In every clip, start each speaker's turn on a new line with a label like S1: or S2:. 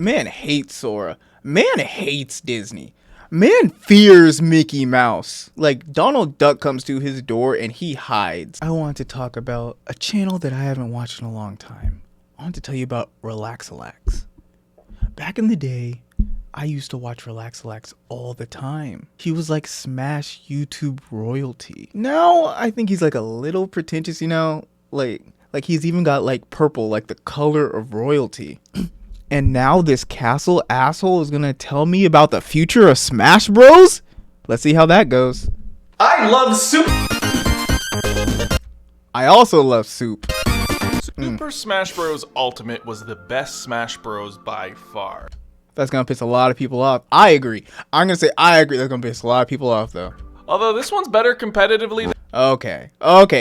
S1: Man hates Sora. Man hates Disney. Man fears Mickey Mouse. Like, Donald Duck comes to his door and he hides. I want to talk about a channel that I haven't watched in a long time. I want to tell you about RelaxAlax. Back in the day, I used to watch RelaxAlax all the time. He was like Smash YouTube royalty. Now, I think he's like a little pretentious, you know? Like he's even got like purple, like the color of royalty. And now this castle asshole is gonna tell me about the future of Smash Bros? Let's see how that goes.
S2: I love soup.
S1: I also love soup.
S2: Super Smash Bros. Ultimate was the best Smash Bros. By far.
S1: That's gonna piss a lot of people off. I agree. I'm gonna say I agree. That's gonna piss a lot of people off though.
S2: Although this one's better competitively.
S1: Okay.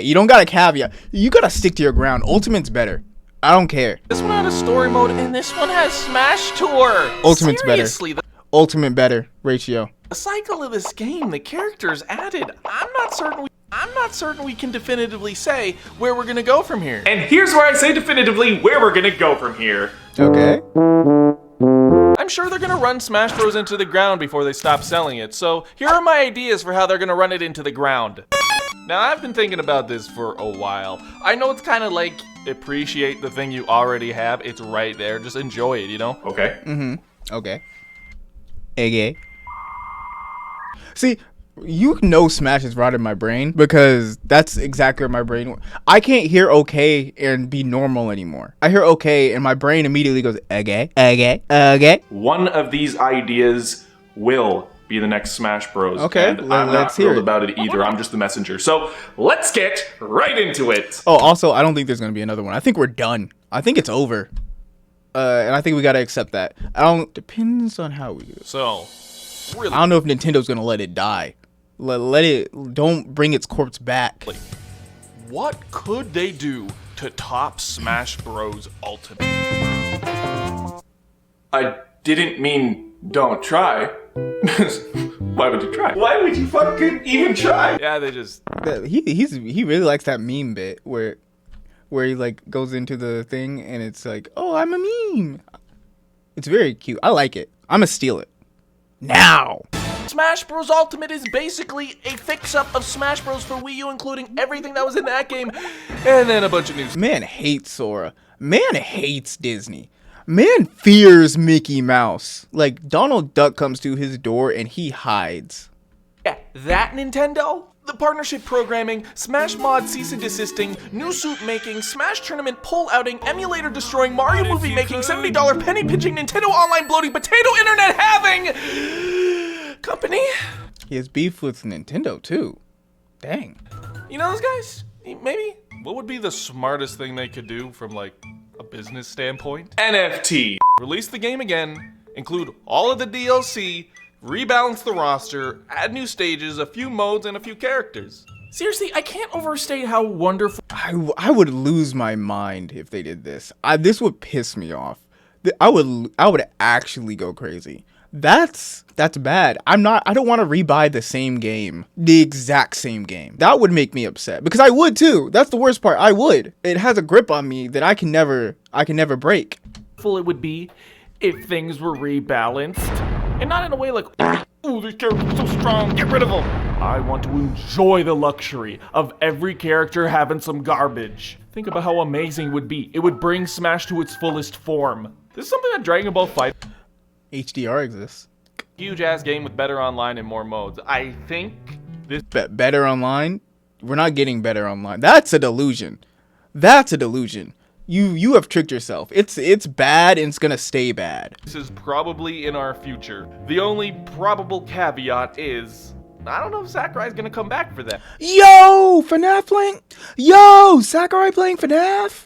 S1: You don't gotta caveat. You gotta stick to your ground. Ultimate's better. I don't care.
S2: This one had a story mode, and this one has Smash Tour.
S1: Ultimate's
S2: Seriously,
S1: better. Ultimate better ratio.
S2: The cycle of this game, the characters added. I'm not certain we can definitively say where we're gonna go from here. And here's where I say definitively where we're gonna go from here.
S1: Okay.
S2: I'm sure they're gonna run Smash Bros. Into the ground before they stop selling it. So here are my ideas for how they're gonna run it into the ground. Now, I've been thinking about this for a while. I know it's kind of like appreciate the thing you already have. It's right there. Just enjoy it, you know? Okay.
S1: Okay. See, you know Smash is rotted my brain because that's exactly where my brain. I can't hear okay and be normal anymore. I hear okay and my brain immediately goes okay.
S2: One of these ideas will be the next Smash Bros.
S1: Okay,
S2: and I'm not
S1: let's hear
S2: thrilled
S1: it.
S2: about it either. I'm just the messenger. So let's get right into it.
S1: Oh, also, I don't think there's gonna be another one. I think we're done. I think it's over. And I think we gotta accept that. Depends on how we do it.
S2: So, really,
S1: I don't know if Nintendo's gonna let it die. Let it. Don't bring its corpse back.
S2: what could they do to top Smash Bros. Ultimate? I didn't mean don't try. Why would you try? Why would you fucking even try? Yeah, they just...
S1: He really likes that meme bit where he like goes into the thing and it's like, oh, I'm a meme. It's very cute. I like it. I'm gonna steal it now.
S2: Smash Bros. Ultimate is basically a fix-up of Smash Bros. For Wii U, including everything that was in that game, and then a bunch of new...
S1: Man hates Sora. Man hates Disney. Man fears Mickey Mouse. Like, Donald Duck comes to his door and he hides.
S2: Yeah, that Nintendo? The partnership programming, Smash mod cease and desisting, new suit making, Smash tournament pull outing, emulator destroying, Mario movie making, $70 penny pinching, Nintendo online bloating, potato internet having company.
S1: He has beef with Nintendo too. Dang.
S2: You know those guys? Maybe? What would be the smartest thing they could do from like a business standpoint? NFT. Release the game again, include all of the DLC, rebalance the roster, add new stages, a few modes, and a few characters. Seriously, I can't overstate how wonderful...
S1: I would lose my mind if they did this. This would piss me off. I would actually go crazy. That's bad. I don't want to rebuy the same game. The exact same game. That would make me upset because I would too. That's the worst part. I would. It has a grip on me that I can never break.
S2: It would be if things were rebalanced and not in a way like, ooh, this character's so strong, get rid of him. I want to enjoy the luxury of every character having some garbage. Think about how amazing it would be. It would bring Smash to its fullest form. This is something that Dragon Ball FighterZ
S1: HDR exists.
S2: Huge ass game with better online and more modes. I think this
S1: better online? We're not getting better online. That's a delusion. That's a delusion. You have tricked yourself. It's bad and it's gonna stay bad.
S2: This is probably in our future. The only probable caveat is I don't know if Sakurai's gonna come back for that.
S1: Yo, FNAF playing? Yo, Sakurai playing FNAF?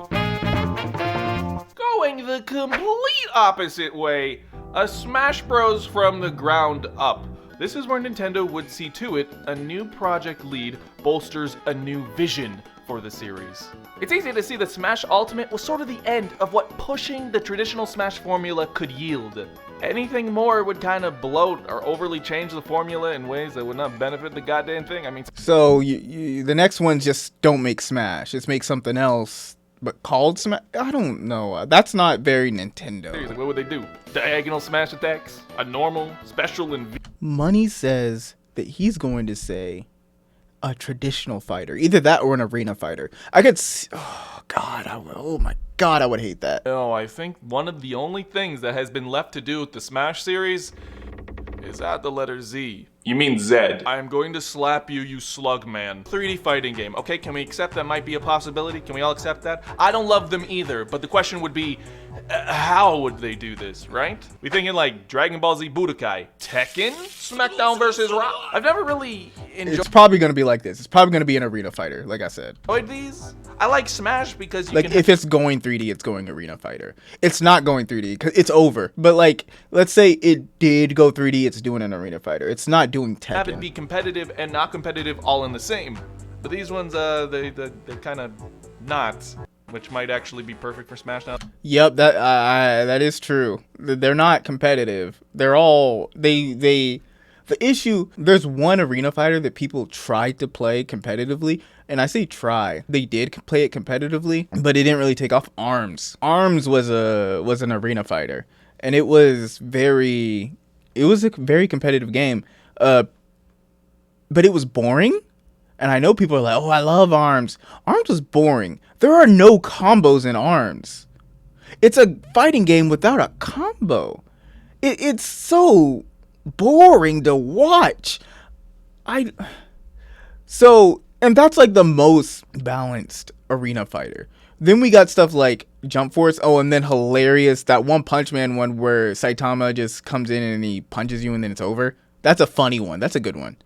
S2: Going the complete opposite way. A Smash Bros. From the ground up. This is where Nintendo would see to it a new project lead bolsters a new vision for the series. It's easy to see that Smash Ultimate was sort of the end of what pushing the traditional Smash formula could yield. Anything more would kind of bloat or overly change the formula in ways that would not benefit the goddamn thing. I mean,
S1: so the next one just don't make Smash. Just make something else But called Smash? I don't know. That's not very Nintendo.
S2: Seriously, what would they do? Diagonal smash attacks? A normal, special, and...
S1: Money says that he's going to say a traditional fighter. Either that or an arena fighter. I could oh god, oh my god, I would hate that.
S2: No, I think one of the only things that has been left to do with the Smash series is add the letter Z. You mean Zed. I am going to slap you, you slug man. 3D fighting game. Okay, can we accept that might be a possibility? Can we all accept that? I don't love them either, but the question would be, how would they do this, right? We thinking like Dragon Ball Z Budokai, Tekken, SmackDown versus Raw. I've never really
S1: It's probably going to be like this. It's probably going to be an arena fighter, like I said.
S2: enjoyed these. I like Smash because you
S1: like
S2: can...
S1: if it's going 3D, it's going arena fighter. It's not going 3D because it's over. But like, let's say it did go 3D, it's doing an arena fighter. It's not doing Tekken.
S2: Have it be competitive and not competitive all in the same. But these ones, they're kind of not, which might actually be perfect for Smash now.
S1: Yep, that is true. They're not competitive. They're all the issue. There's one arena fighter that people tried to play competitively, and I say try. They did play it competitively, but it didn't really take off. Arms was an arena fighter, and it was a very competitive game. But it was boring. And I know people are like, oh, I love Arms. Arms was boring. There are no combos in Arms. It's a fighting game without a combo. It's so boring to watch. And that's like the most balanced arena fighter. Then we got stuff like Jump Force. Oh, and then hilarious, that One Punch Man one where Saitama just comes in and he punches you and then it's over. That's a funny one. That's a good one.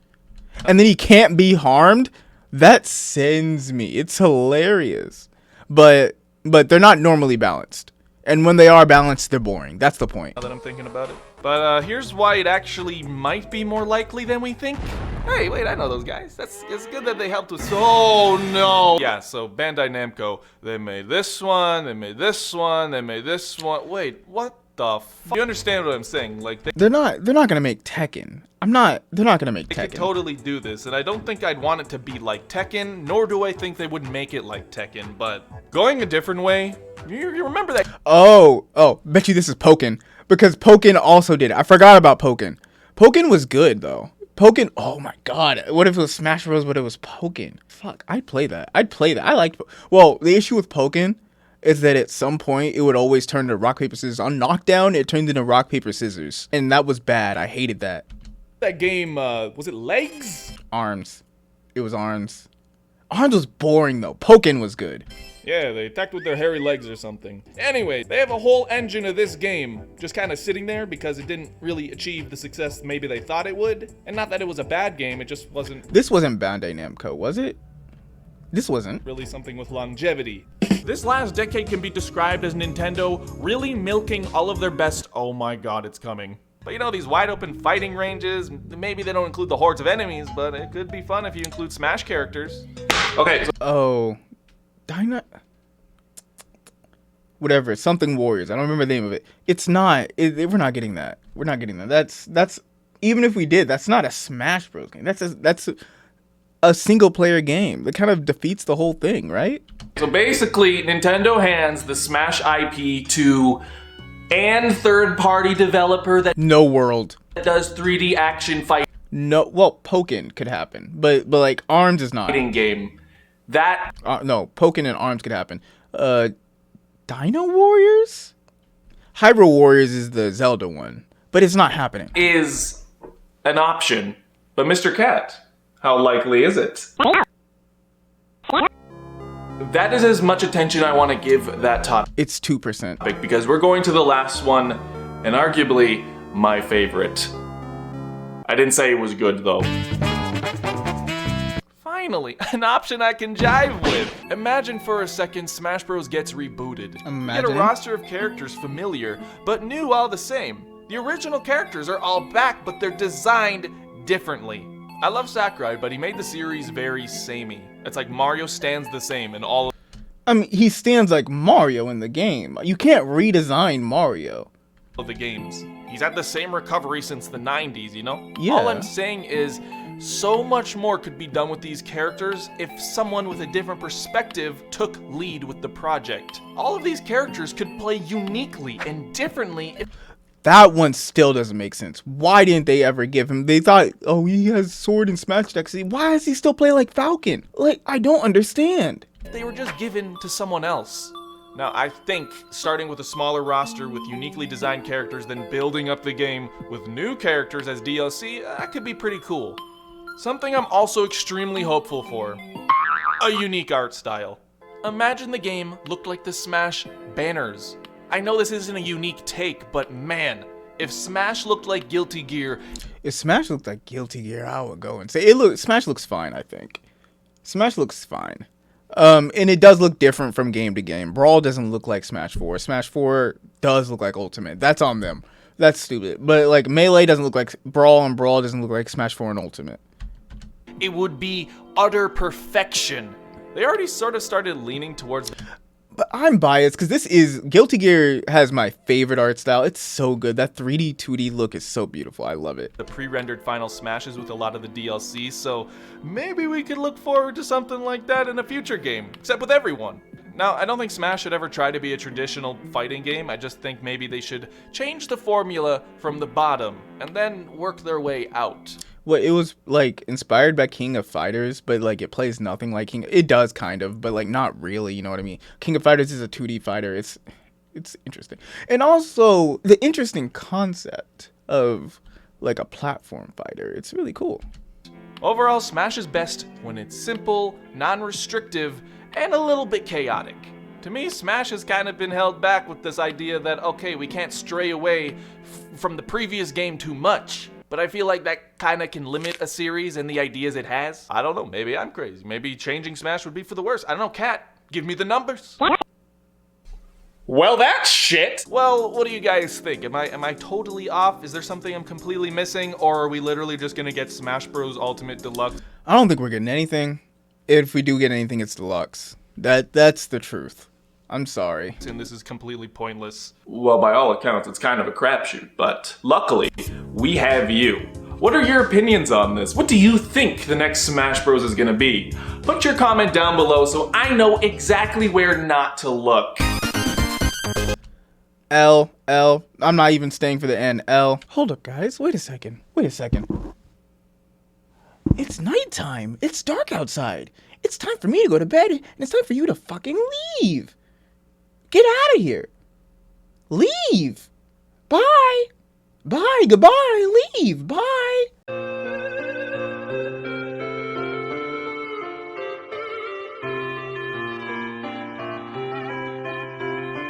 S1: And then he can't be harmed. That sends me. It's hilarious. But they're not normally balanced. And when they are balanced, they're boring. That's the point.
S2: Now that I'm thinking about it. But here's why it actually might be more likely than we think. Hey, wait, I know those guys. It's good that they helped us. Oh, no. Yeah, so Bandai Namco, they made this one, they made this one, they made this one. Wait, what the fuck? You understand what I'm saying? Like,
S1: they're not gonna make Tekken. They're not gonna make Tekken.
S2: They could totally do this, and I don't think I'd want it to be like Tekken, nor do I think they would make it like Tekken, but going a different way, you remember that?
S1: Oh, bet you this is Pokken, because Pokken also did it. I forgot about Pokken. Pokken was good, though. Pokken, oh my god, what if it was Smash Bros, but it was Pokken? Fuck, I'd play that. I liked, well, the issue with Pokken is that at some point, it would always turn to rock, paper, scissors. On Knockdown, it turned into rock, paper, scissors, and that was bad. I hated that.
S2: That game, was it Legs?
S1: Arms. It was Arms. Arms was boring, though. Pokken was good.
S2: Yeah, they attacked with their hairy legs or something. Anyway, they have a whole engine of this game just kind of sitting there because it didn't really achieve the success maybe they thought it would. And not that it was a bad game, it just wasn't...
S1: This wasn't Bandai Namco, was it? This wasn't.
S2: Really something with longevity. This last decade can be described as Nintendo really milking all of their best... Oh my god, it's coming. But you know, these wide open fighting ranges, maybe they don't include the hordes of enemies, but it could be fun if you include Smash characters. Okay, so...
S1: Oh... Whatever, something Warriors. I don't remember the name of it. It's not. We're not getting that. We're not getting that. That's even if we did, that's not a Smash Bros game. That's a single player game. That kind of defeats the whole thing, right?
S2: So basically, Nintendo hands the Smash IP to a third-party developer that does 3D action fight.
S1: No, well, Pokken could happen, but like Arms is not.
S2: Fighting game. That
S1: no, Pokken and Arms could happen. Dino Warriors? Hyrule Warriors is the Zelda one, but it's not happening.
S2: Is an option. But Mr. Cat, how likely is it? That is as much attention I want to give that topic.
S1: It's 2%.
S2: Because we're going to the last one, and arguably my favorite. I didn't say it was good though. Finally, an option I can jive with. Imagine for a second Smash Bros gets rebooted.
S1: Imagine.
S2: Get a roster of characters familiar, but new all the same. The original characters are all back, but they're designed differently. I love Sakurai, but he made the series very samey. It's like Mario stands the same in all
S1: he stands like Mario in the game. You can't redesign Mario.
S2: Of the games. He's had the same recovery since the 90s, you know?
S1: Yeah.
S2: All I'm saying is, So much more could be done with these characters if someone with a different perspective took lead with the project. All of these characters could play uniquely and differently if
S1: That one still doesn't make sense. Why didn't they ever give him? They thought, oh, he has sword and smash decks. Why is he still playing like Falcon? Like, I don't understand.
S2: they were just given to someone else. Now, I think starting with a smaller roster with uniquely designed characters, then building up the game with new characters as DLC, that could be pretty cool. Something I'm also extremely hopeful for: a unique art style. Imagine the game looked like the Smash banners. I know this isn't a unique take, but man, if Smash looked like Guilty Gear...
S1: If Smash looked like Guilty Gear, I would go and say, Smash looks fine, I think. Smash looks fine. And it does look different from game to game. Brawl doesn't look like Smash 4. Smash 4 does look like Ultimate. That's on them. That's stupid. But, like, Melee doesn't look like Brawl, and Brawl doesn't look like Smash 4 and Ultimate.
S2: It would be utter perfection. They already sort of started leaning towards...
S1: But I'm biased because this is Guilty Gear has my favorite art style. It's so good. That 3D, 2D look is so beautiful. I love it.
S2: The pre-rendered final Smashes with a lot of the DLC, so maybe we could look forward to something like that in a future game, except with everyone. Now, I don't think Smash should ever try to be a traditional fighting game. I just think maybe they should change the formula from the bottom and then work their way out.
S1: Well, it was like inspired by King of Fighters, but like it plays nothing like King. It does kind of, but like not really. You know what I mean? King of Fighters is a 2D fighter. It's interesting, and also the interesting concept of like a platform fighter. It's really cool.
S2: Overall, Smash is best when it's simple, non-restrictive, and a little bit chaotic. To me, Smash has kind of been held back with this idea that, okay, we can't stray away from the previous game too much. But I feel like that kind of can limit a series and the ideas it has. I don't know, maybe I'm crazy. Maybe changing Smash would be for the worst. I don't know, Cat, give me the numbers.
S3: Well, that's shit.
S2: Well, what do you guys think? Am I totally off? Is there something I'm completely missing? Or are we literally just gonna get Smash Bros. Ultimate Deluxe?
S1: I don't think we're getting anything. If we do get anything, it's deluxe. That's the truth. I'm sorry.
S2: And this is completely pointless.
S3: Well, by all accounts, it's kind of a crapshoot, but luckily, we have you. What are your opinions on this? What do you think the next Smash Bros. Is gonna be? Put your comment down below so I know exactly where not to look.
S1: L. I'm not even staying for the N. L. Hold up, guys. Wait a second. It's nighttime. It's dark outside. It's time for me to go to bed, and it's time for you to fucking leave. Get out of here. Leave. Bye. Bye. Goodbye. Leave. Bye.